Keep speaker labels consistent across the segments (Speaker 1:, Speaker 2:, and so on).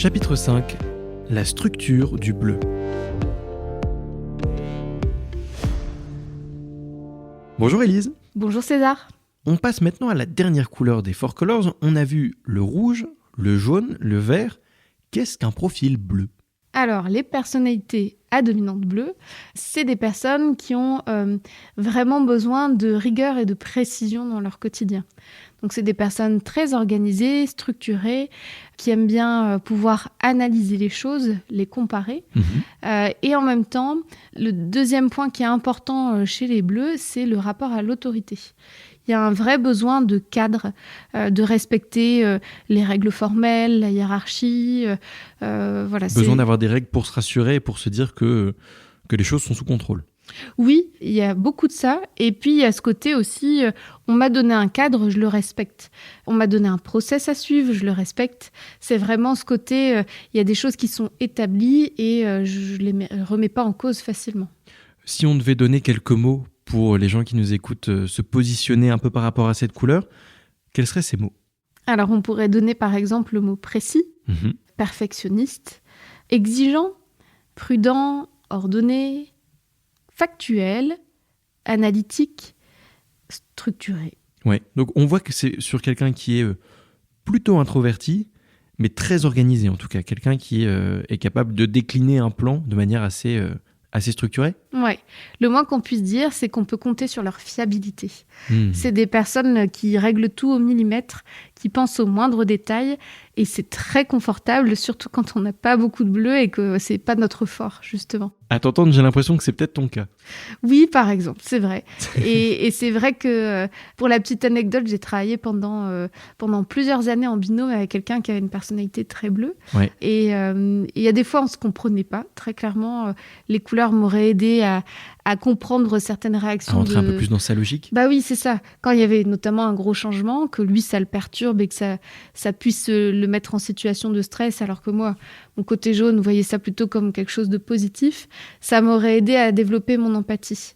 Speaker 1: Chapitre 5. La structure du bleu. Bonjour Élise.
Speaker 2: Bonjour César.
Speaker 1: On passe maintenant à la dernière couleur des Four Colors. On a vu le rouge, le jaune, le vert. Qu'est-ce qu'un profil bleu ?
Speaker 2: Alors, les personnalités à dominante bleue, c'est des personnes qui ont vraiment besoin de rigueur et de précision dans leur quotidien. Donc, c'est des personnes très organisées, structurées, qui aiment bien pouvoir analyser les choses, les comparer. Et en même temps, le deuxième point qui est important chez les bleus, c'est le rapport à l'autorité. Il y a un vrai besoin de cadre, de respecter les règles formelles, la hiérarchie.
Speaker 1: Besoin d'avoir des règles pour se rassurer et pour se dire que les choses sont sous contrôle.
Speaker 2: Oui, il y a beaucoup de ça. Et puis, il y a ce côté aussi, on m'a donné un cadre, je le respecte. On m'a donné un process à suivre, je le respecte. C'est vraiment ce côté, il y a des choses qui sont établies et je ne les remets pas en cause facilement.
Speaker 1: Si on devait donner quelques mots pour les gens qui nous écoutent, se positionner un peu par rapport à cette couleur, quels seraient ces mots ?
Speaker 2: Alors, on pourrait donner par exemple le mot précis, perfectionniste, exigeant, prudent, ordonné, factuel, analytique, structuré.
Speaker 1: Ouais. Donc on voit que c'est sur quelqu'un qui est plutôt introverti, mais très organisé en tout cas. Quelqu'un qui est capable de décliner un plan de manière assez structurée.
Speaker 2: Ouais. Le moins qu'on puisse dire, c'est qu'on peut compter sur leur fiabilité. C'est des personnes qui règlent tout au millimètre, qui pensent aux moindres détails, et c'est très confortable, surtout quand on n'a pas beaucoup de bleu et que c'est pas notre fort, justement.
Speaker 1: À t'entendre, j'ai l'impression que c'est peut-être ton cas.
Speaker 2: Oui, par exemple, c'est vrai. Et c'est vrai que, pour la petite anecdote, j'ai travaillé pendant plusieurs années en binôme avec quelqu'un qui avait une personnalité très bleue.
Speaker 1: Ouais.
Speaker 2: Et il y a des fois, on ne se comprenait pas. Très clairement, les couleurs m'auraient aidé à comprendre certaines réactions.
Speaker 1: À rentrer un peu plus dans sa logique.
Speaker 2: Bah oui, c'est ça. Quand il y avait notamment un gros changement, que lui, ça le perturbe et que ça puisse le mettre en situation de stress, alors que moi, mon côté jaune, voyait ça plutôt comme quelque chose de positif, ça m'aurait aidé à développer mon empathie.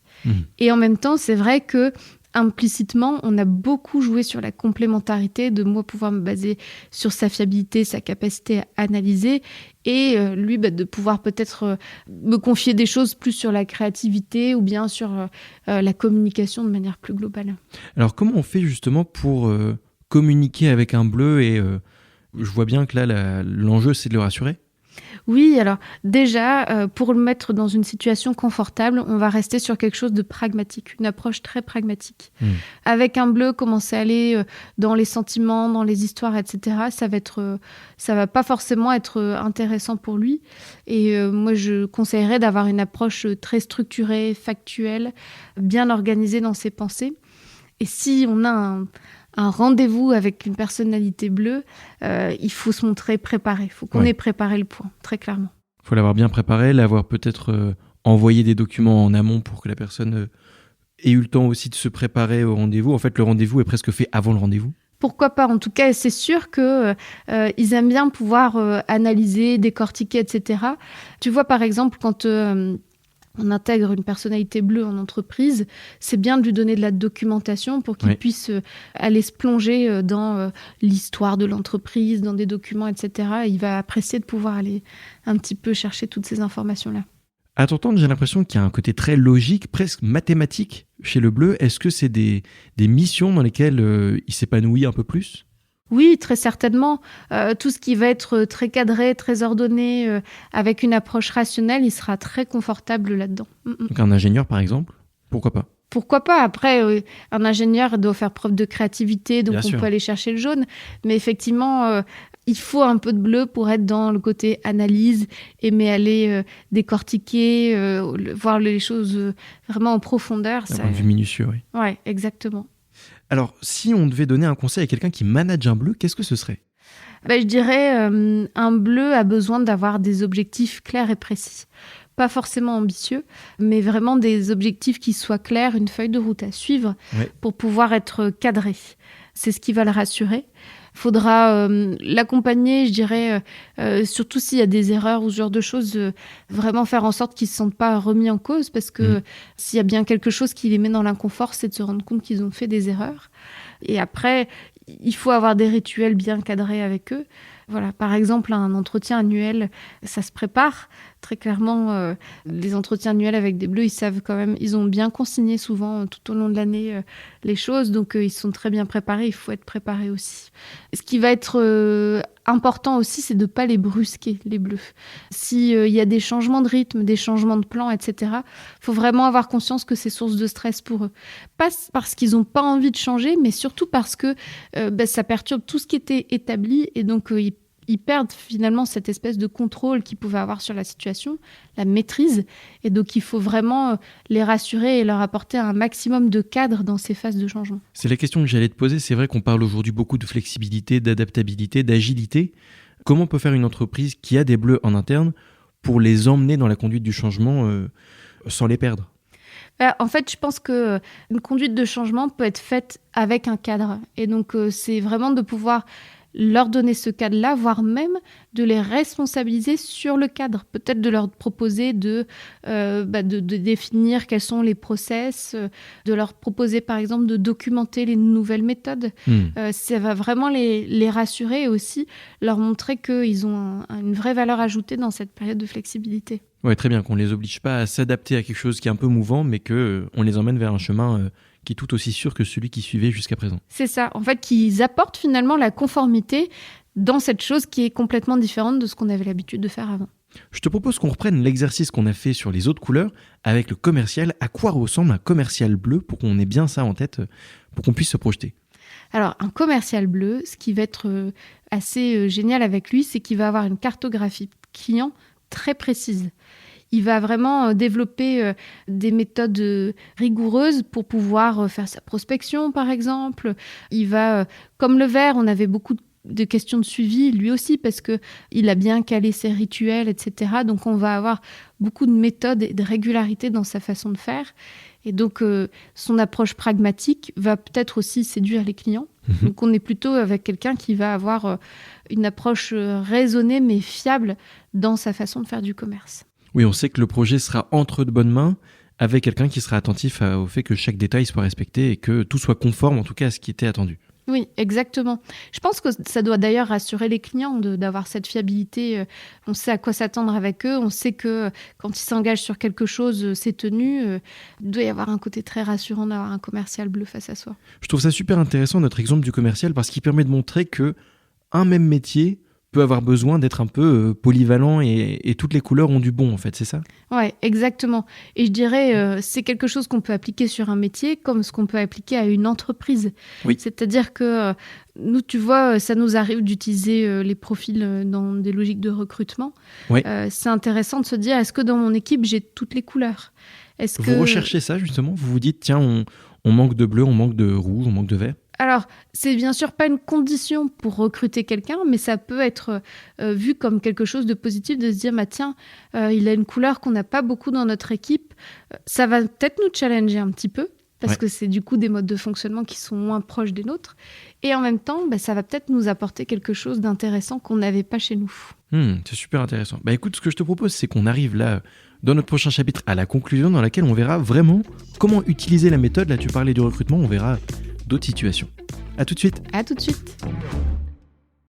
Speaker 2: Et en même temps, c'est vrai que implicitement, on a beaucoup joué sur la complémentarité, de moi pouvoir me baser sur sa fiabilité, sa capacité à analyser, et lui de pouvoir peut-être me confier des choses plus sur la créativité ou bien sur la communication de manière plus globale.
Speaker 1: Alors comment on fait justement pour communiquer avec un bleu et je vois bien que là, l'enjeu, c'est de le rassurer.
Speaker 2: Oui, alors déjà, pour le mettre dans une situation confortable, on va rester sur quelque chose de pragmatique, une approche très pragmatique. Avec un bleu, commencer à aller dans les sentiments, dans les histoires, etc., ça va pas forcément être intéressant pour lui. Et moi, je conseillerais d'avoir une approche très structurée, factuelle, bien organisée dans ses pensées. Et si on a un rendez-vous avec une personnalité bleue, il faut se montrer préparé. Il faut qu'on ait préparé le point, très clairement.
Speaker 1: Il faut l'avoir bien préparé, l'avoir peut-être envoyé des documents en amont pour que la personne ait eu le temps aussi de se préparer au rendez-vous. En fait, le rendez-vous est presque fait avant le rendez-vous.
Speaker 2: Pourquoi pas ? En tout cas, c'est sûr qu'ils aiment bien pouvoir analyser, décortiquer, etc. Tu vois, par exemple, quand on intègre une personnalité bleue en entreprise, c'est bien de lui donner de la documentation pour qu'il puisse aller se plonger dans l'histoire de l'entreprise, dans des documents, etc. Et il va apprécier de pouvoir aller un petit peu chercher toutes ces informations-là.
Speaker 1: À t'entendre, j'ai l'impression qu'il y a un côté très logique, presque mathématique chez le bleu. Est-ce que c'est des missions dans lesquelles il s'épanouit un peu plus ?
Speaker 2: Oui, très certainement. Tout ce qui va être très cadré, très ordonné, avec une approche rationnelle, il sera très confortable là-dedans.
Speaker 1: Donc un ingénieur, par exemple, pourquoi pas ?
Speaker 2: Pourquoi pas ? Après, un ingénieur doit faire preuve de créativité, donc peut aller chercher le jaune. Mais effectivement, il faut un peu de bleu pour être dans le côté analyse, aimer aller décortiquer, voir les choses vraiment en profondeur.
Speaker 1: D'un point de vue minutieux, oui.
Speaker 2: Oui, exactement.
Speaker 1: Alors, si on devait donner un conseil à quelqu'un qui manage un bleu, qu'est-ce que ce serait ?
Speaker 2: Je dirais, un bleu a besoin d'avoir des objectifs clairs et précis. Pas forcément ambitieux, mais vraiment des objectifs qui soient clairs, une feuille de route à suivre pour pouvoir être cadré. C'est ce qui va le rassurer. Il faudra l'accompagner, je dirais, surtout s'il y a des erreurs ou ce genre de choses, vraiment faire en sorte qu'ils ne se sentent pas remis en cause, parce que s'il y a bien quelque chose qui les met dans l'inconfort, c'est de se rendre compte qu'ils ont fait des erreurs. Et après, il faut avoir des rituels bien cadrés avec eux. Voilà, par exemple, un entretien annuel, ça se prépare. Très clairement, les entretiens annuels avec des bleus, ils savent quand même, ils ont bien consigné souvent tout au long de l'année les choses, donc ils sont très bien préparés, il faut être préparé aussi. Ce qui va être important aussi, c'est de ne pas les brusquer, les bleus. S'il y a des changements de rythme, des changements de plan, etc., il faut vraiment avoir conscience que c'est source de stress pour eux. Pas parce qu'ils n'ont pas envie de changer, mais surtout parce que ça perturbe tout ce qui était établi, et donc ils perdent finalement cette espèce de contrôle qu'ils pouvaient avoir sur la situation, la maîtrise. Et donc, il faut vraiment les rassurer et leur apporter un maximum de cadre dans ces phases de changement.
Speaker 1: C'est la question que j'allais te poser. C'est vrai qu'on parle aujourd'hui beaucoup de flexibilité, d'adaptabilité, d'agilité. Comment peut faire une entreprise qui a des bleus en interne pour les emmener dans la conduite du changement sans les perdre ?
Speaker 2: En fait, je pense qu'une conduite de changement peut être faite avec un cadre. Et donc, c'est vraiment de pouvoir leur donner ce cadre-là, voire même de les responsabiliser sur le cadre. Peut-être de leur proposer de définir quels sont les process, de leur proposer par exemple de documenter les nouvelles méthodes. Ça va vraiment les rassurer et aussi leur montrer qu'ils ont une vraie valeur ajoutée dans cette période de flexibilité.
Speaker 1: Ouais, très bien, qu'on ne les oblige pas à s'adapter à quelque chose qui est un peu mouvant, mais qu'on les emmène vers un chemin qui est tout aussi sûr que celui qui suivait jusqu'à présent.
Speaker 2: C'est ça, en fait, qu'ils apportent finalement la conformité dans cette chose qui est complètement différente de ce qu'on avait l'habitude de faire avant.
Speaker 1: Je te propose qu'on reprenne l'exercice qu'on a fait sur les autres couleurs avec le commercial. À quoi ressemble un commercial bleu pour qu'on ait bien ça en tête, pour qu'on puisse se projeter ?
Speaker 2: Alors, un commercial bleu, ce qui va être assez génial avec lui, c'est qu'il va avoir une cartographie client très précise. Il va vraiment développer des méthodes rigoureuses pour pouvoir faire sa prospection, par exemple. Il va, comme le vert, on avait beaucoup de questions de suivi, lui aussi, parce qu'il a bien calé ses rituels, etc. Donc, on va avoir beaucoup de méthodes et de régularité dans sa façon de faire. Et donc, son approche pragmatique va peut-être aussi séduire les clients. Donc, on est plutôt avec quelqu'un qui va avoir une approche raisonnée, mais fiable dans sa façon de faire du commerce.
Speaker 1: Oui, on sait que le projet sera entre de bonnes mains, avec quelqu'un qui sera attentif au fait que chaque détail soit respecté et que tout soit conforme, en tout cas, à ce qui était attendu.
Speaker 2: Oui, exactement. Je pense que ça doit d'ailleurs rassurer les clients d'avoir cette fiabilité. On sait à quoi s'attendre avec eux. On sait que quand ils s'engagent sur quelque chose, c'est tenu. Il doit y avoir un côté très rassurant d'avoir un commercial bleu face à soi.
Speaker 1: Je trouve ça super intéressant, notre exemple du commercial, parce qu'il permet de montrer qu'un même métier peut avoir besoin d'être un peu polyvalent et toutes les couleurs ont du bon, en fait, c'est ça ?
Speaker 2: Ouais, exactement. Et je dirais, c'est quelque chose qu'on peut appliquer sur un métier comme ce qu'on peut appliquer à une entreprise.
Speaker 1: Oui.
Speaker 2: C'est-à-dire que nous, tu vois, ça nous arrive d'utiliser les profils dans des logiques de recrutement.
Speaker 1: Oui.
Speaker 2: C'est intéressant de se dire, est-ce que dans mon équipe, j'ai toutes les couleurs ?
Speaker 1: Vous recherchez ça, justement ? Vous vous dites, tiens, on manque de bleu, on manque de rouge, on manque de vert ?
Speaker 2: Alors, c'est bien sûr pas une condition pour recruter quelqu'un, mais ça peut être vu comme quelque chose de positif, de se dire, tiens, il a une couleur qu'on n'a pas beaucoup dans notre équipe. Ça va peut-être nous challenger un petit peu, parce que c'est du coup des modes de fonctionnement qui sont moins proches des nôtres. Et en même temps, ça va peut-être nous apporter quelque chose d'intéressant qu'on n'avait pas chez nous.
Speaker 1: C'est super intéressant. Écoute, ce que je te propose, c'est qu'on arrive là, dans notre prochain chapitre, à la conclusion dans laquelle on verra vraiment comment utiliser la méthode. Là, tu parlais du recrutement, on verra d'autres situations. À tout de suite.
Speaker 2: À tout de suite.